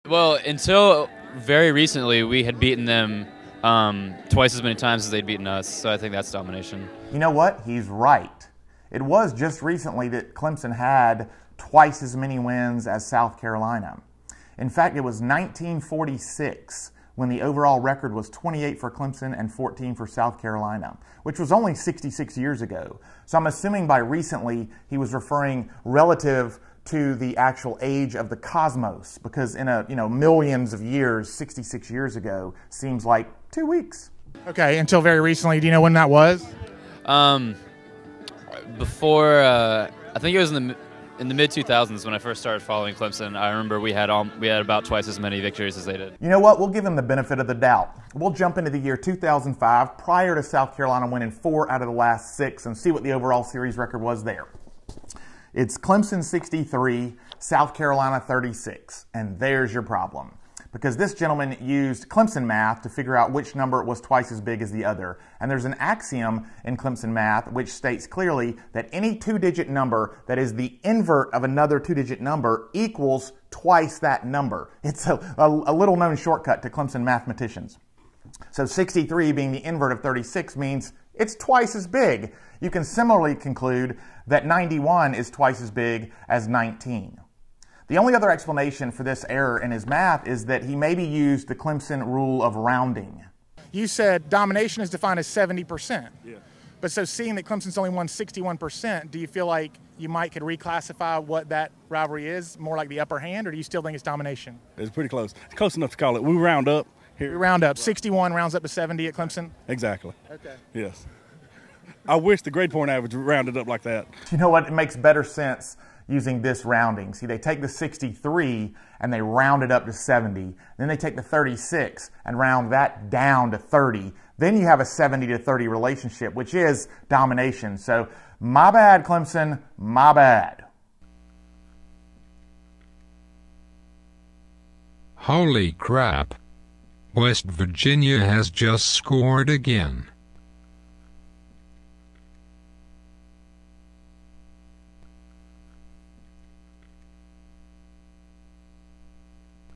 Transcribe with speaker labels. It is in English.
Speaker 1: Well, until very recently, we had beaten them twice as many times as they'd beaten us, so I think that's domination.
Speaker 2: You know what? He's right. It was just recently that Clemson had twice as many wins as South Carolina. In fact, it was 1946 when the overall record was 28 for Clemson and 14 for South Carolina, which was only 66 years ago. So I'm assuming by recently he was referring relative to the actual age of the cosmos, because in millions of years, 66 years ago seems like 2 weeks.
Speaker 3: Okay, until very recently. Do you know when that was?
Speaker 1: Before, I think it was in the mid 2000s when I first started following Clemson. I remember we had about twice as many victories as they did.
Speaker 2: You know what? We'll give them the benefit of the doubt. We'll jump into the year 2005, prior to South Carolina winning 4 out of the last 6, and see what the overall series record was there. It's Clemson 63, South Carolina 36, and there's your problem. Because this gentleman used Clemson math to figure out which number was twice as big as the other. And there's an axiom in Clemson math which states clearly that any 2-digit number that is the invert of another 2-digit number equals twice that number. It's a little known shortcut to Clemson mathematicians. So 63 being the invert of 36 means it's twice as big. You can similarly conclude that 91 is twice as big as 19. The only other explanation for this error in his math is that he maybe used the Clemson rule of rounding.
Speaker 3: You said domination is defined as 70%.
Speaker 4: Yeah.
Speaker 3: But so seeing that Clemson's only won 61%, do you feel like you could reclassify what that rivalry is, more like the upper hand, or do you still think it's domination?
Speaker 4: It's pretty close. It's close enough to call it. We round up here.
Speaker 3: We round up. 61 rounds up to 70 at Clemson?
Speaker 4: Exactly.
Speaker 3: Okay.
Speaker 4: Yes. I wish the grade point average rounded up like that.
Speaker 2: You know what? It makes better sense using this rounding. See, they take the 63 and they round it up to 70. Then they take the 36 and round that down to 30. Then you have a 70 to 30 relationship, which is domination. So, my bad, Clemson, my bad.
Speaker 5: Holy crap. West Virginia has just scored again.